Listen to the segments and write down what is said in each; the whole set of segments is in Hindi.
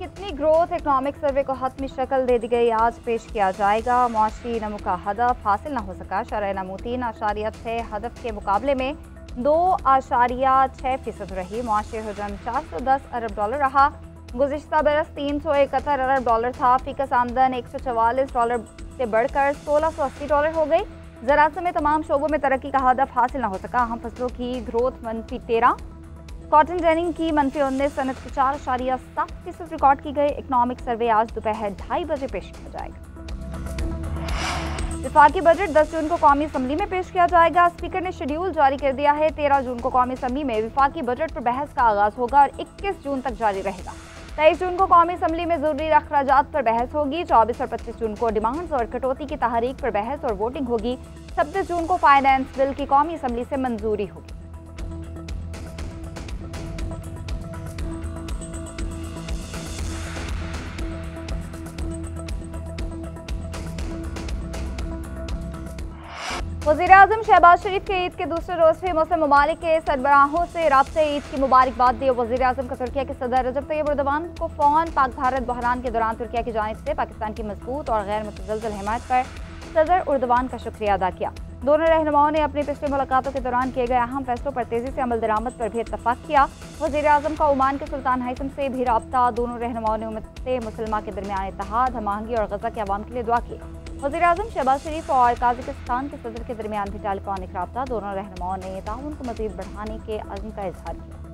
कितनी ग्रोथ इकोनॉमिक सर्वे को हतमी शक्ल दे दी गई, आज पेश किया जाएगा। मुआशी नमू का हदफ हासिल न हो सका, शरह नमू 3.6 हदफ के मुकाबले में 2.6% रही। मुआशी हजम 410 अरब डॉलर रहा। गुज़िश्ता बरस 371 अरब डॉलर था। फीकस आमदन 144 डॉलर से बढ़कर 1680 डॉलर हो गई। ज़राअत में तमाम शोबों में तरक्की का हदफ हासिल न हो सका। अहम फसलों की ग्रोथ -13, कॉटन डेनिम की -19, सनत की 4.7% रिकॉर्ड की गई। इकनॉमिक सर्वे आज दोपहर 2:30 बजे पेश किया जाएगा। विफाकी बजट 10 जून को कौमी असम्बली में पेश किया जाएगा। स्पीकर ने शेड्यूल जारी कर दिया है। 13 जून को कौमी असम्बली में विफाकी बजट पर बहस का आगाज होगा और 21 जून तक जारी रहेगा। 23 जून को कौमी असम्बली में जरूरी अखराजात पर बहस होगी। 24 और 25 जून को डिमांड्स और कटौती की तहरीक पर बहस और वोटिंग होगी। 26 जून को फाइनेंस बिल की कौमी असम्बली से मंजूरी होगी। वज़ीर-ए-आज़म शहबाज शरीफ के ईद के दूसरे रोज़ भी मुस्लिम ममालिक के सरबराहों से राब्ते ईद की मुबारकबाद दी। वज़ीर-ए-आज़म का तुर्किया के सदर रजब तैयब एर्दोगान को फ़ौन पाक भारत बहरान के दौरान तुर्किया की जानिब से पाकिस्तान की मजबूत और गैर मुतज़लज़ल हिमायत पर सदर एर्दोगान का शुक्रिया अदा किया। दोनों रहनुमाओं ने अपनी पिछली मुलाकातों के दौरान किए गए अहम फैसलों पर तेज़ी से अमल दरामद पर भी इत्तफाक किया। वज़ीर-ए-आज़म का ओमान के सुल्तान हैथम से भी राब्ता। दोनों रहनुमाओं ने उम्मत मुसलमा के दरमियान इत्तेहाद, हमआहंगी और गज़ा के अवाम के लिए दुआ की। वज़ीर-ए-आज़म शहबाज शरीफ और काज़ाकिस्तान के सदर के दरमियान भी टेलीफोनिक राब्ता। दोनों रहनुमाओं ने ताउन को मज़ीद बढ़ाने के अज़्म का इज़हार किया।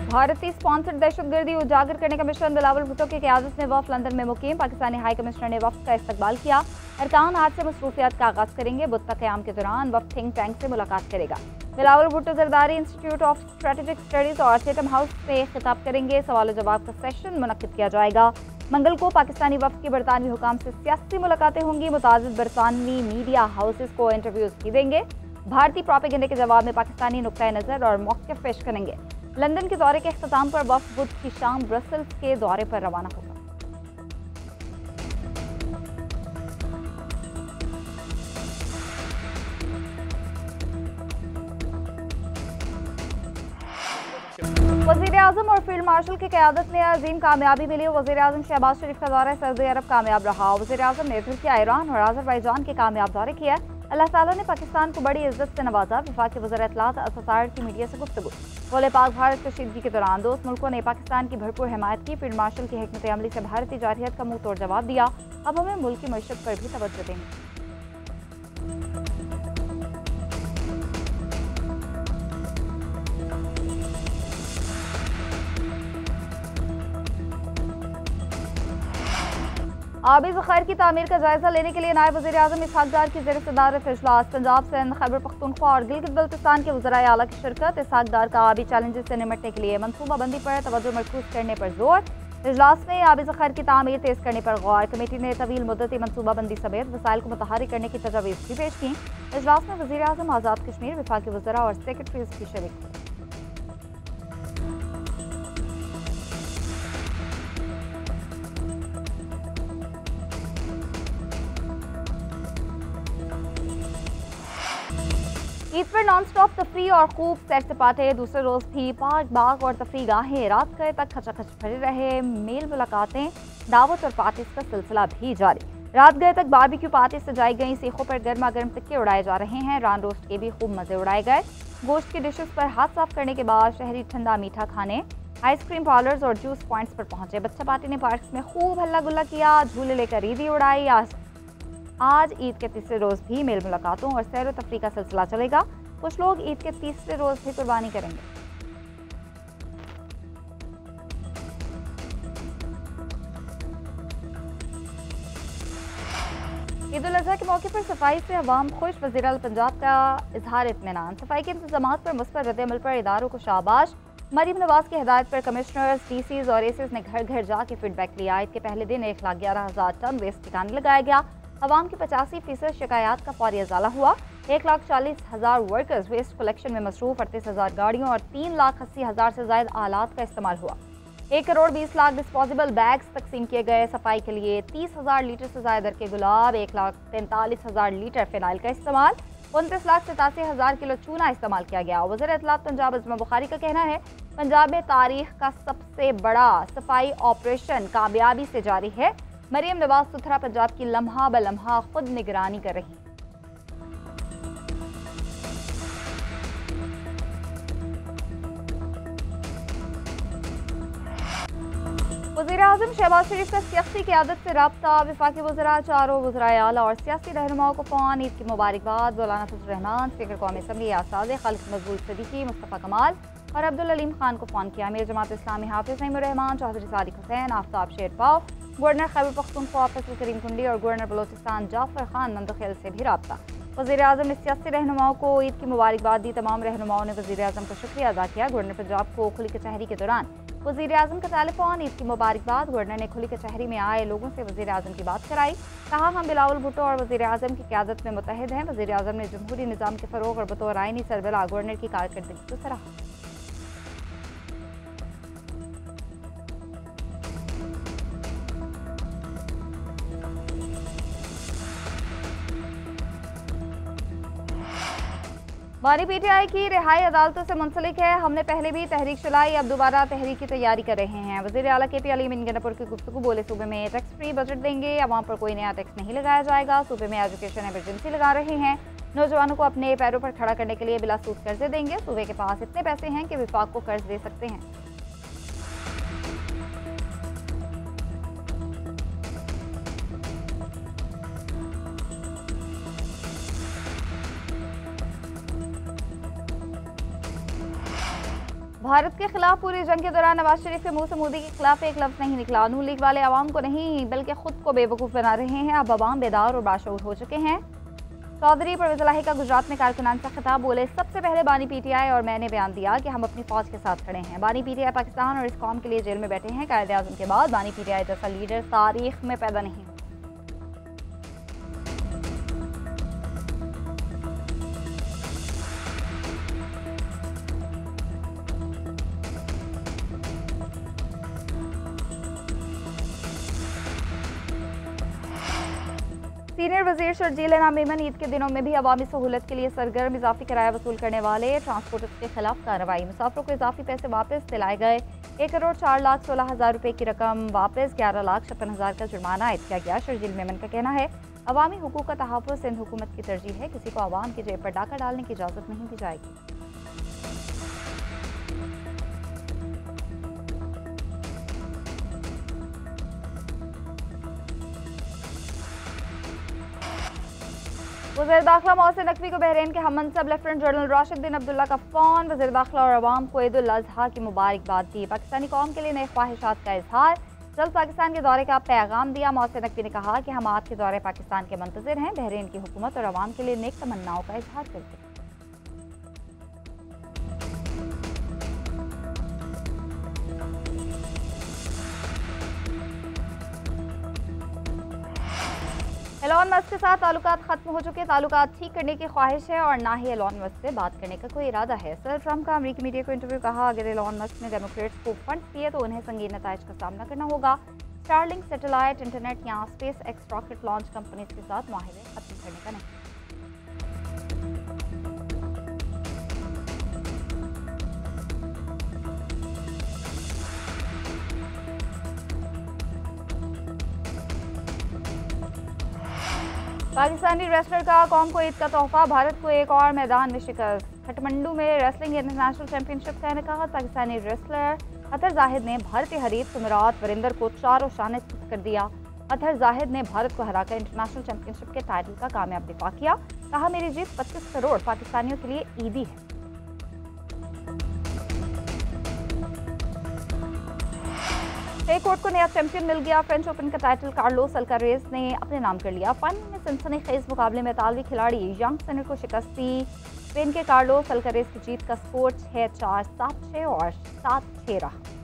भारतीय स्पॉन्सर्ड दहशतगर्दी उजागर करने का मिशन बिलावल भुट्टो की क़यादत में वफ़द लंदन में मुकीम। पाकिस्तानी हाई कमिश्नर ने वफ़द का इस्तकबाल किया। अरकान आज से मसरूफियात का आगाज़ करेंगे। बुध का क़याम के दौरान वफ़द थिंक टैंक से मुलाकात करेगा। Bilawal Bhutto Zardari institute of strategic studies और चेटम हाउस से खिताब करेंगे। सवाल जवाब का सेशन मुनक्किद किया जाएगा। मंगल को पाकिस्तानी वफ़द की बरतानवी हुकाम से सियासी मुलाकातें होंगी। मुताज़िद बरतानवी मीडिया हाउसेस को इंटरव्यूज़ भी देंगे। भारतीय प्रोपेगेंडे के जवाब में पाकिस्तानी नुक्ता नज़र और मौक़िफ़ पेश करेंगे। लंदन के दौरे के अख्ताम पर वफ़द बुध की शाम ब्रसल्स के दौरे पर रवाना होगा। वज़ीर-ए-आज़म और फील्ड मार्शल की क़यादत में अजीम कामयाबी मिली। वज़ीर-ए-आज़म शहबाज शरीफ का दौरा सऊदी अरब कामयाब रहा। वज़ीर-ए-आज़म ने तुर्किया, ईरान और आज़रबाईजान के कामयाब दौरे किए। अल्लाह ताला ने पाकिस्तान को बड़ी इज्जत से नवाजा। वफाकी वज़ीर इत्तलात अससार की मीडिया से गुफ्तगू। बोले, पाक भारत कशीदगी के दौरान दोस्त मुल्कों ने पाकिस्तान की भरपूर हिमायत की। फील्ड मार्शल की हिकमत अमली से भारतीय जारहियत का मुंह तोड़ जवाब दिया। अब हमें मुल्क की मईशत पर भी तवज्जो देंगे। आबी ज़ख़ायर की तामीर का जायजा लेने के लिए नायब वज़ीर-ए-आज़म इसहाक़ डार की ज़ेर सदारत इजलास। पंजाब, सिंध, खैबर पख्तूनख्वा और गिलगित बल्तिस्तान के वज़राए आला की शिरकत। इसहाक़ डार का आबी चैलेंजेस से निपटने के लिए मनसूबाबंदी पर तवज्जो मरकूज़ करने पर जोर। इजलास में आबी ज़ख़ायर की तामीर तेज़ करने पर गौर। कमेटी ने तवील मुद्दती मनसूबाबंदी समेत वसाइल को मुतहर्रिक करने की तजावीज़ भी पेश की। इजलास में वज़ीर-ए-आज़म, आज़ाद कश्मीर, वफाकी वज़रा और सेक्रेटरीज़ भी शरीक हुए। ईद पर नॉन स्टॉप तफरी और खूब सैर सपाटे। दूसरे रोज भी पार्क, बाग और तफरी गाहें रात गए तक खचाखच भरे रहे। मेल मुलाकातें, दावत और पार्टीज का सिलसिला भी जारी। रात गए तक बारबेक्यू पार्टी सजाई गई। सीखों पर गर्मा गर्म टिक्के उड़ाए जा रहे हैं। रान रोस्ट के भी खूब मजे उड़ाए गए। गोश्त की डिशेस पर हाथ साफ करने के बाद शहरी ठंडा मीठा खाने, आइसक्रीम पार्लर्स और जूस पॉइंट्स पर पहुंचे। बच्चा पार्टी ने पार्क में खूब हल्ला गुल्ला किया, झूले लेकर ईदी उड़ाई। आज ईद के तीसरे रोज भी मेल मुलाकातों और सैर व तफरी का सिलसिला चलेगा। कुछ लोग ईद के तीसरे रोज भी कुर्बानी करेंगे। ईद उल अज़हा के मौके पर सफाई से अवाम खुश। वज़ीर आला पंजाब का इजहार इत्मीनान। सफाई के इंतजामात पर मुस्बत रद्द-ए-अमल पर इदारों को शाबाश। मरीम नवाज की हिदायत पर कमिश्नर्स, डीसीज और एसीज ने घर घर जाके फीडबैक लिया। ईद के पहले दिन 1,11,000 टन वेस्ट ठिकाने लगाया गया। अवाम की 85% शिकायत का फौरी अजाला हुआ। 1,40,000 वर्कर्स वेस्ट कलेक्शन में मसरूफ। 38,000 गाड़ियों और 3,80,000 से ज्यादा आलात का इस्तेमाल हुआ। 1,20,00,000 डिस्पोजेबल बैग्स तकसीम किए गए। सफाई के लिए 30,000 लीटर से ज्यादा दर के गुलाब, 1,43,000 लीटर फिनाइल का इस्तेमाल, 29,87,000 किलो चूना इस्तेमाल किया गया। वज़ीर इत्तलात पंजाब अज़मा बुखारी का कहना है पंजाब में तारीख का सबसे बड़ा सफाई ऑपरेशन कामयाबी से जारी है। मरियम नवाज सुथरा पंजाब की लम्हा ब लम्हा खुद निगरानी कर रही। वज़ीर आज़म शहबाज शरीफ का सियासी क़यादत से रब्ता, वफाकी वज़रा, चारों वज़राए आला और सियासी रहनुमाओं को फ़ौन ईद की मुबारकबाद। मौलाना फजल रहमान, स्पीकर कौमी असम्बली आसाद खालिद मकबूल सिद्दीकी, मुस्तफ़ा कमाल और अब्दुल अलीम खान को फ़ोन किया। अमीर जमात इस्लामी हाफिज़ नईमुर रहमान, चौधरी सादिक हुसैन, आफ्ताब शेरपाव, गवर्नर खैबर पख्तूनख्वा फैसल करीम कुंडी और गवर्नर बलोचिस्तान जाफर खान नंदखेल से भी रब्ता। वज़ीर आज़म ने सियासी रहनुमाओं को ईद की मुबारकबाद दी। तमाम रहनुमाओं ने वज़ीर आज़म का शुक्रिया अदा किया। गवर्नर पंजाब को खुली कचहरी के दौरान वज़ीर आज़म का टेलीफोन, ईद की मुबारकबाद। गवर्नर ने खुली कचहरी में आए लोगों से वज़ीर आज़म की बात कराई। कहा हम बिलावल भुट्टो और वज़ीर आज़म की क़यादत में मुत्तहिद हैं। वज़ीर आज़म ने जमहूरी निज़ाम के फ़रोग़ और बतौर आइनी सरबराह गवर्नर की कारकर्दगी को सराहा। बानी पीटीआई की रिहाई अदालतों से मुंसलिक है। हमने पहले भी तहरीक चलाई, अब दोबारा तहरीक की तैयारी कर रहे हैं। वज़ीर आला KP अली मिनगनापुर की गुफ्तगू, बोले सूबे में टैक्स फ्री बजट देंगे, अवाम पर कोई नया टैक्स नहीं लगाया जाएगा। सूबे में एजुकेशन इमरजेंसी लगा रहे हैं, नौजवानों को अपने पैरों पर खड़ा करने के लिए बिला सूद कर्जे देंगे। सूबे के पास इतने पैसे हैं कि विफाक को कर्ज दे सकते हैं। भारत के खिलाफ पूरी जंग के दौरान नवाज शरीफ के मुंह से मोदी के खिलाफ एक लफ्ज नहीं निकला। नून लीग वाले आवाम को नहीं बल्कि खुद को बेवकूफ़ बना रहे हैं। अब आवाम बेदार और बाशऊर हो चुके हैं। चौधरी परवेज़ इलाही का गुजरात में कारकुनान से खिताब, बोले सबसे पहले बानी पीटीआई और मैंने बयान दिया कि हम अपनी फौज के साथ खड़े हैं। बानी पीटीआई पाकिस्तान और इस कौम के लिए जेल में बैठे हैं। कायदे आज़म के बाद बानी पीटीआई जैसा लीडर तारीख में पैदा नहीं हुआ। सीनियर वजीर शर्जील इनाम मेमन, ईद के दिनों में भी अवामी सहूलत के लिए सरगर्म इजाफी किराया वसूल करने वाले ट्रांसपोर्टर्स के खिलाफ कार्रवाई। मुसाफिरों को इजाफी पैसे वापस दिलाए गए। 1,04,16,000 रुपये की रकम वापस, 11,56,000 का जुर्माना आयद किया गया। शर्जील मेमन का कहना है अवामी हुकूक का तहफ़्फ़ुज़ सिंध हुकूमत की तरजीह है, किसी को अवाम की जेब पर डाका डालने की इजाज़त नहीं दी जाएगी। वज़ीर दाखिला मोहसिन नकवी को बहरीन के हममनसब लेफ्टिनेंट जनरल राशिद बिन अब्दुल्ला का फ़ोन। वज़ीर दाखिला और अवाम को ईद उल अज़हा की मुबारकबाद दी। पाकिस्तानी कौम के लिए नए ख्वाहिशात का इजहार, जल्द पाकिस्तान के दौरे का पैगाम दिया। मोहसिन नकवी ने कहा कि हम आपके दौरे पाकिस्तान के मंतज़िर हैं। बहरीन की हुकूमत और अवाम के लिए नेक तमन्नाओं का इजहार करते हैं। एलॉन मस्क के साथ ताल्लुकात खत्म हो चुके, ताल्लुकात ठीक करने की ख्वाहिश है और ना ही एलॉन मस्क से बात करने का कोई इरादा है। सर ट्रंप का अमेरिकी मीडिया को इंटरव्यू, कहा अगर एलॉन मस्क ने डेमोक्रेट्स को फंड दिए तो उन्हें संगीन नताइज का सामना करना होगा। स्टारलिंक सैटेलाइट इंटरनेट या space x rocket launch companies के साथ माहिदे खत्म करने का नहीं। पाकिस्तानी रेसलर का कौम को ईद का तोहफा, भारत को एक और मैदान में शिकस्त। काठमांडू में रेसलिंग इंटरनेशनल चैंपियनशिप का इनेकाद। पाकिस्तानी रेसलर अतहर जाहिद ने भारतीय हरीफ सुमरात वरिंदर को 4 शाने कर दिया। अतहर जाहिद ने भारत को हराकर इंटरनेशनल चैंपियनशिप के टाइटल का कामयाब दिफा किया। कहा मेरी जीत 25 करोड़ पाकिस्तानियों के लिए ईदी है। कोर्ट को नया चैंपियन मिल गया। फ्रेंच ओपन का टाइटल कार्लोस अल्कारेज ने अपने नाम कर लिया। फाइनल में सनसनीखेज मुकाबले में इतालवी खिलाड़ी यंग सिनर को शिकस्त दी। स्पेन के कार्लोस अल्कारेज की जीत का स्कोर 6-4, 7-6 और 7-6 रहा।